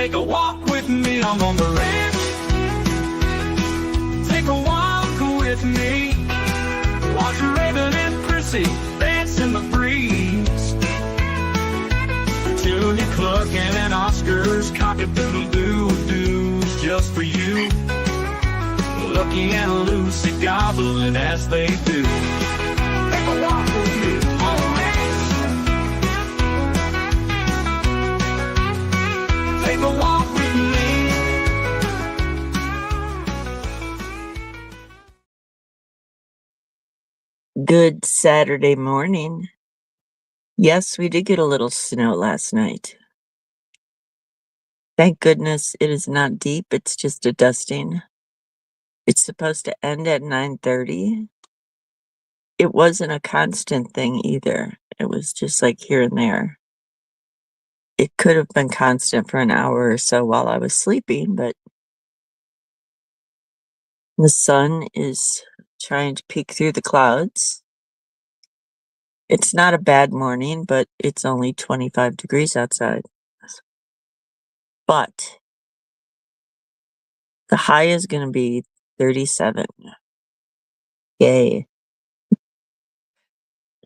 Take a walk with me, I'm on the ranch. Take a walk with me. Watch Raven and Prissy dance in the breeze. Petunia clucking and Oscar's cock-a-doodle-doo-doos just for you. Lucky and Lucy gobbling as they do. Take a walk with me on the ranch. Take a walk with me. Good Saturday morning. Yes, we did get a little snow last night. Thank goodness it is not deep, it's just a dusting. It's supposed to end at 9:30. It wasn't a constant thing either. It was just like here and there. It could have been constant for an hour or so while I was sleeping, but the sun is trying to peek through the clouds. It's not a bad morning, but it's only 25 degrees outside. But the high is going to be 37. Yay.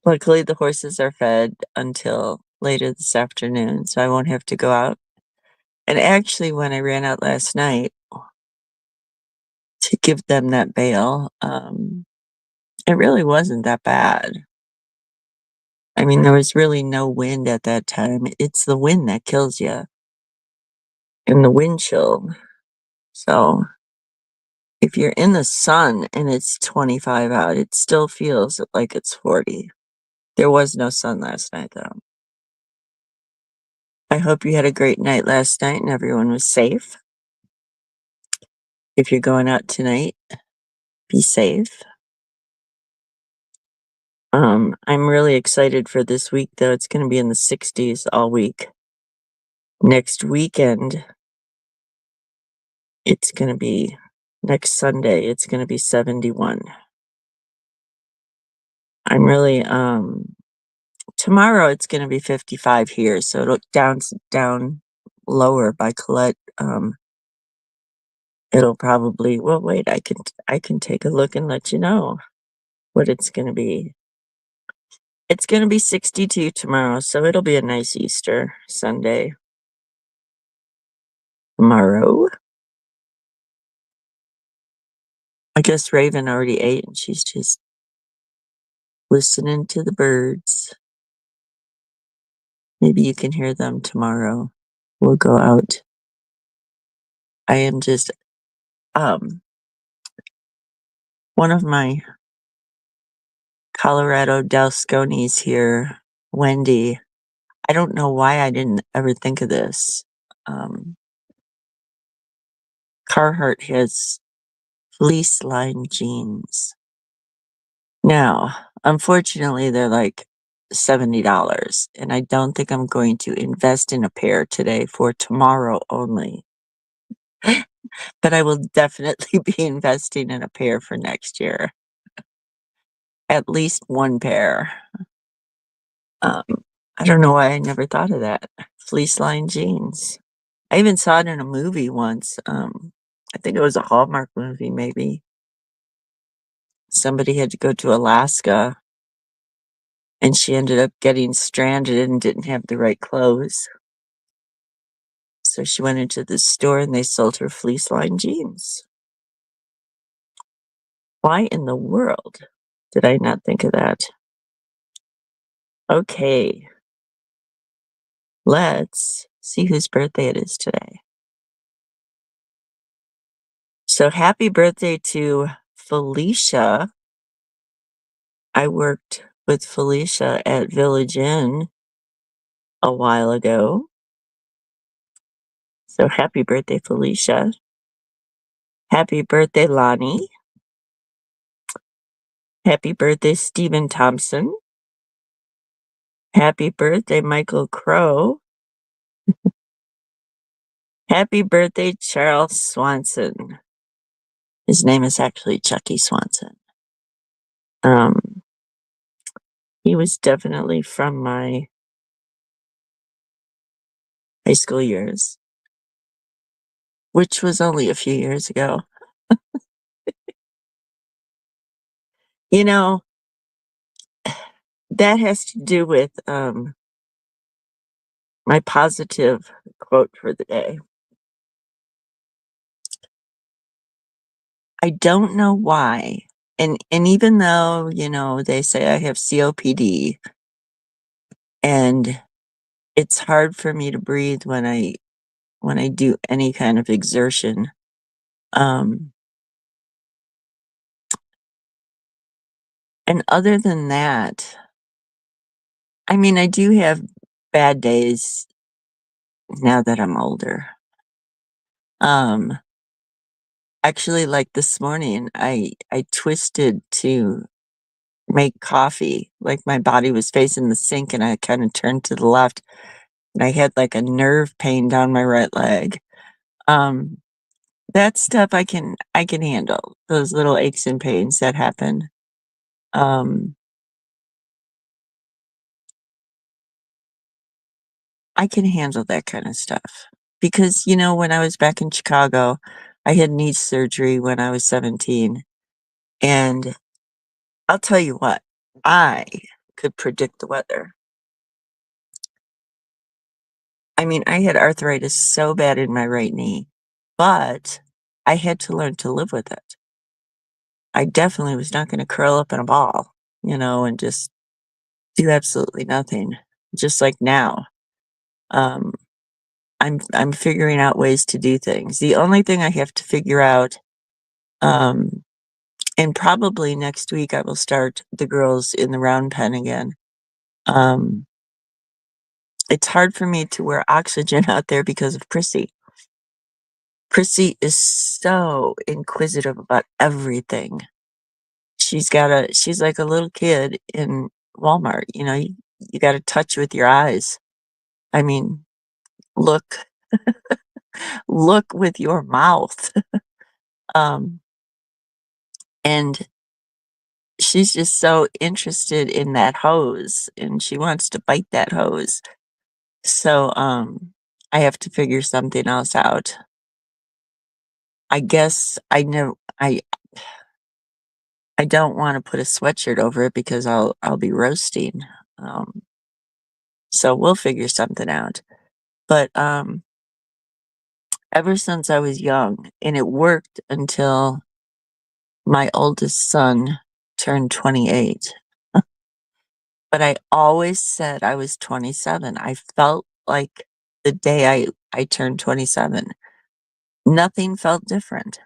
Luckily, the horses are fed until later this afternoon, so I won't have to go out. And actually, when I ran out last night to give them that bail, it really wasn't that bad. I mean, there was really no wind at that time. It's the wind that kills you and the wind chill. So if you're in the sun and it's 25 out, it still feels like it's 40. There was no sun last night, though. I hope you had a great night last night and everyone was safe. If you're going out tonight, be safe. I'm really excited for this week, though. It's going to be in the 60s all week. Next weekend, it's going to be next Sunday, it's going to be 71. I'm really, tomorrow it's going to be 55 here, so it'll down lower by Colette. It'll probably, well, wait, I can take a look and let you know what it's going to be. It's going to be 62 tomorrow, so it'll be a nice Easter Sunday. Tomorrow. I guess Raven already ate and she's just listening to the birds. Maybe you can hear them tomorrow. We'll go out. I am just, one of my Colorado Dalsconis here, Wendy. I don't know why I didn't ever think of this. Carhartt has fleece lined jeans. Now, unfortunately, they're like $70, and I don't think I'm going to invest in a pair today for tomorrow only. But I will definitely be investing in a pair for next year. At least one pair. I don't know why I never thought of that. Fleece lined jeans. I even saw it in a movie once. I think it was a Hallmark movie, maybe. Somebody had to go to Alaska and she ended up getting stranded and didn't have the right clothes. So she went into the store and they sold her fleece lined jeans. Why in the world did I not think of that? Okay. Let's see whose birthday it is today. So happy birthday to Felicia. I worked with Felicia at Village Inn a while ago. So happy birthday, Felicia. Happy birthday, Lonnie. Happy birthday, Stephen Thompson. Happy birthday, Michael Crow. Happy birthday, Charles Swanson. His name is actually Chucky Swanson. He was definitely from my high school years. which was only a few years ago. You know, that has to do with, my positive quote for the day. I don't know why, and even though, they say I have COPD, and it's hard for me to breathe when I do any kind of exertion, um, and other than that, I mean, I do have bad days now that I'm older. Um, Actually, like this morning, I twisted to make coffee, like, my body was facing the sink, and I kinda turned to the left, and I had, like, a nerve pain down my right leg. Um, that stuff I can handle, those little aches and pains that happen. Um, I can handle that kinda stuff because, when I was back in Chicago, I had knee surgery when I was 17, and I'll tell you what, I could predict the weather. I mean, I had arthritis so bad in my right knee, but I had to learn to live with it. I definitely was not gonna curl up in a ball, and just do absolutely nothing. Just like now, um, I'm figuring out ways to do things. The only thing I have to figure out, um, and probably next week I will start the girls in the round pen again. Um, it's hard for me to wear oxygen out there because of Prissy. Prissy is so inquisitive about everything. She's like a little kid in Walmart, you gotta touch with your eyes. I mean, look look with your mouth. Um, and she's just so interested in that hose, and she wants to bite that hose. So, I have to figure something else out. I guess I don't wanna put a sweatshirt over it because I'll be roasting. Um, so we'll figure something out. But, ever since I was young, and it worked until my oldest son turned 28, but I always said I was 27. I felt like the day I turned 27. Nothing felt different,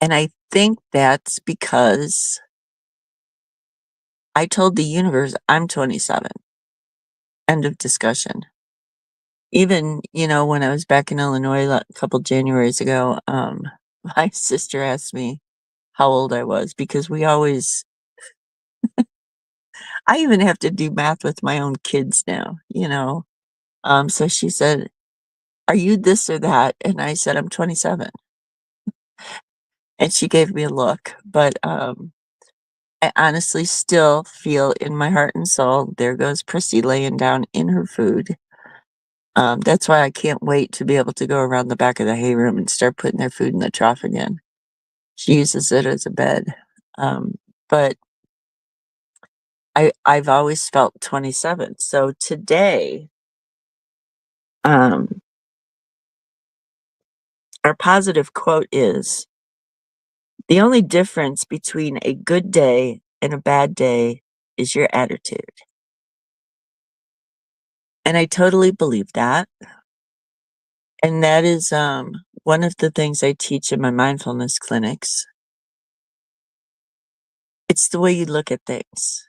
and I think that's because I told the universe, "I'm 27." End of discussion. Even, when I was back in Illinois a couple Januaries ago, my sister asked me how old I was because we always I even have to do math with my own kids now. So she said, "Are you this or that?" And I said, "I'm 27." And she gave me a look, but, I honestly still feel in my heart and soul, there goes Prissy laying down in her food. That's why I can't wait to be able to go around the back of the hay room and start putting their food in the trough again. She uses it as a bed. But I've always felt 27. So today, um, our positive quote is, "The only difference between a good day and a bad day is your attitude." And I totally believe that. And that is one of the things I teach in my mindfulness clinics. It's the way you look at things.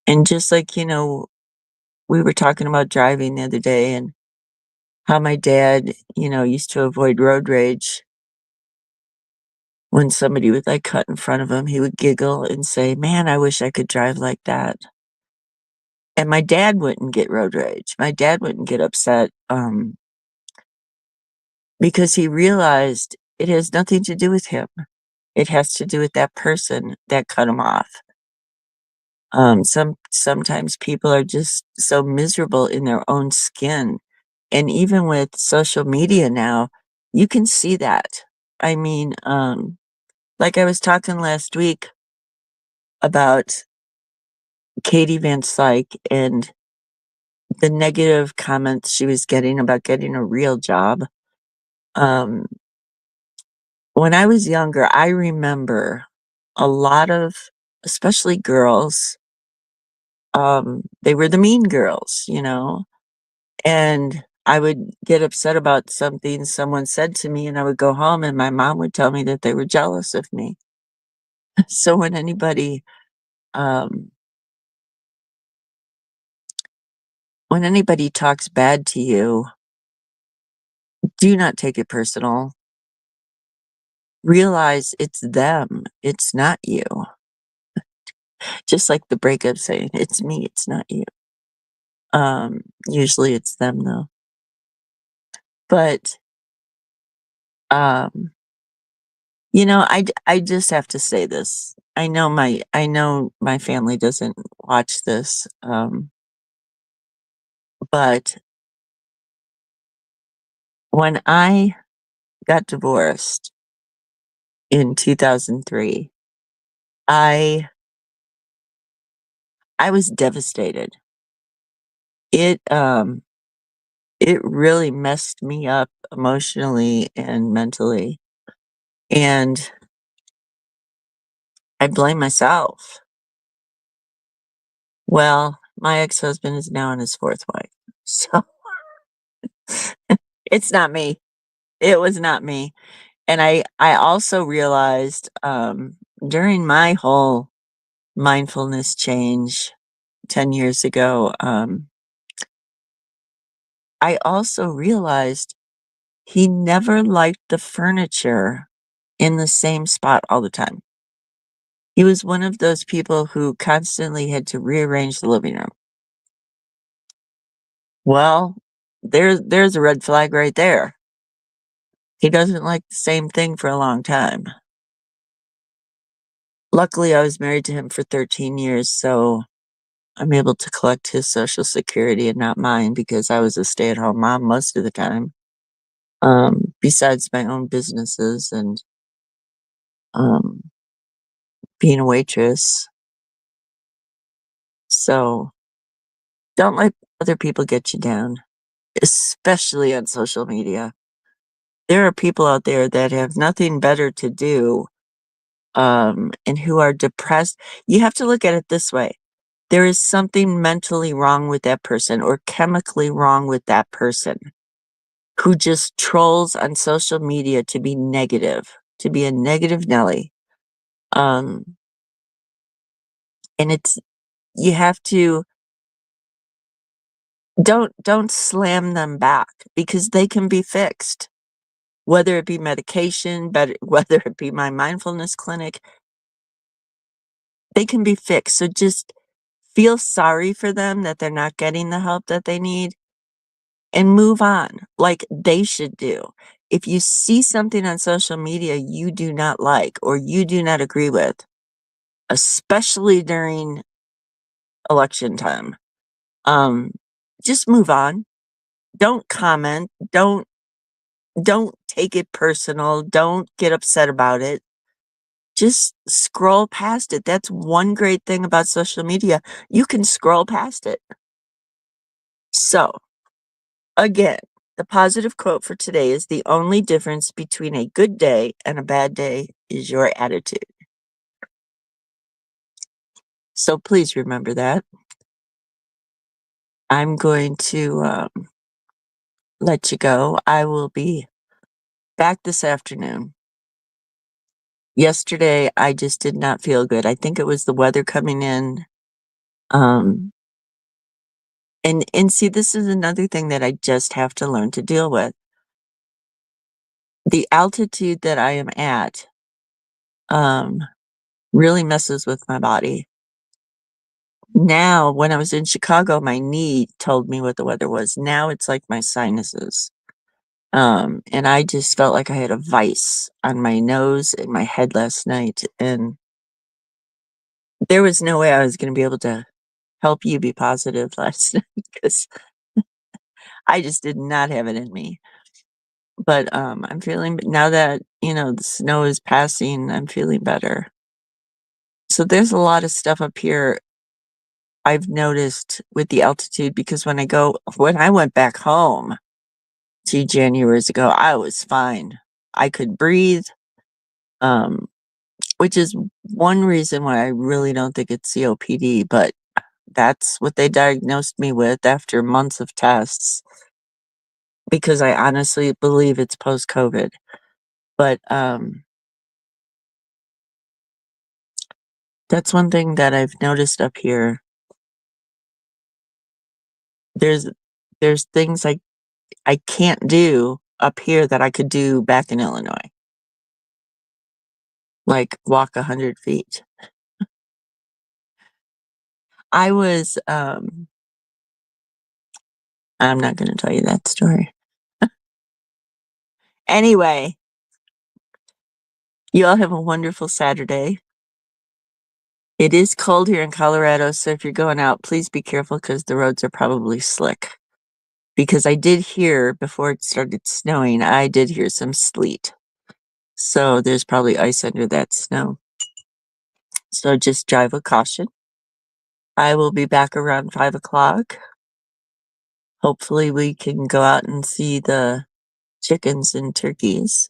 And just like, we were talking about driving the other day and how my dad, used to avoid road rage. When somebody would like cut in front of him, he would giggle and say, "Man, I wish I could drive like that." And my dad wouldn't get road rage. My dad wouldn't get upset, because he realized it has nothing to do with him. It has to do with that person that cut him off. Sometimes people are just so miserable in their own skin And even with social media now, you can see that. I mean, like I was talking last week about Katie Van Syke and the negative comments she was getting about getting a real job. Um, when I was younger, I remember a lot of, especially girls, they were the mean girls, you know, and I would get upset about something someone said to me, and I would go home, and my mom would tell me that they were jealous of me. So um, when anybody talks bad to you, do not take it personal. Realize it's them, it's not you. Just like the breakup saying, "It's me, it's not you." Usually it's them though. But, um, I just have to say this. I know my family doesn't watch this, but when I got divorced in 2003, I I was devastated. It, um, it really messed me up emotionally and mentally, and I blame myself. Well, my ex-husband is now on his 4th wife, so it's not me. It was not me, and I also realized, during my whole mindfulness change 10 years ago, I also realized he never liked the furniture in the same spot all the time. He was one of those people who constantly had to rearrange the living room. Well, there's a red flag right there. He doesn't like the same thing for a long time. Luckily, I was married to him for 13 years, so I'm able to collect his Social Security and not mine because I was a stay-at-home mom most of the time, besides my own businesses and, um, being a waitress. So, don't let other people get you down, especially on social media. There are people out there that have nothing better to do, and who are depressed. You have to look at it this way. There is something mentally wrong with that person or chemically wrong with that person who just trolls on social media to be negative, to be a negative Nelly. Um, and it's you have to don't slam them back because they can be fixed. Whether it be medication, but whether it be my mindfulness clinic, they can be fixed. So just feel sorry for them that they're not getting the help that they need and move on like they should do. If you see something on social media you do not like or you do not agree with, especially during election time, um, just move on. Don't comment. Don't take it personal. Don't get upset about it. Just scroll past it. That's one great thing about social media. You can scroll past it. So, again, the positive quote for today is the only difference between a good day and a bad day is your attitude. So please remember that. I'm going to let you go. I will be back this afternoon. Yesterday, I just did not feel good. I think it was the weather coming in. Um, and see, this is another thing that I just have to learn to deal with. The altitude that I am at um, really messes with my body. Now, when I was in Chicago, my knee told me what the weather was. Now it's like my sinuses. And I just felt like I had a vice on my nose and my head last night. And there was no way I was going to be able to help you be positive last night because I just did not have it in me. But, I'm feeling now that, the snow is passing, I'm feeling better. So there's a lot of stuff up here I've noticed with the altitude because when I went back home 2 Januaries ago, I was fine. I could breathe, um, which is one reason why I really don't think it's COPD, but that's what they diagnosed me with after months of tests because I honestly believe it's post-COVID. But, that's one thing that I've noticed up here. There's there's things I can't do up here that I could do back in Illinois, like walk 100 feet. I was, I'm not gonna tell you that story. Anyway, you all have a wonderful Saturday. It is cold here in Colorado, so if you're going out, please be careful because the roads are probably slick. Because I did hear before it started snowing, I did hear some sleet. So there's probably ice under that snow. So just drive with caution. I will be back around 5 o'clock. Hopefully we can go out and see the chickens and turkeys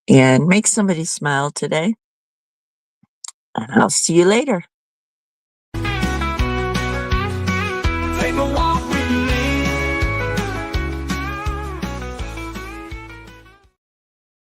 and make somebody smile today. And I'll see you later.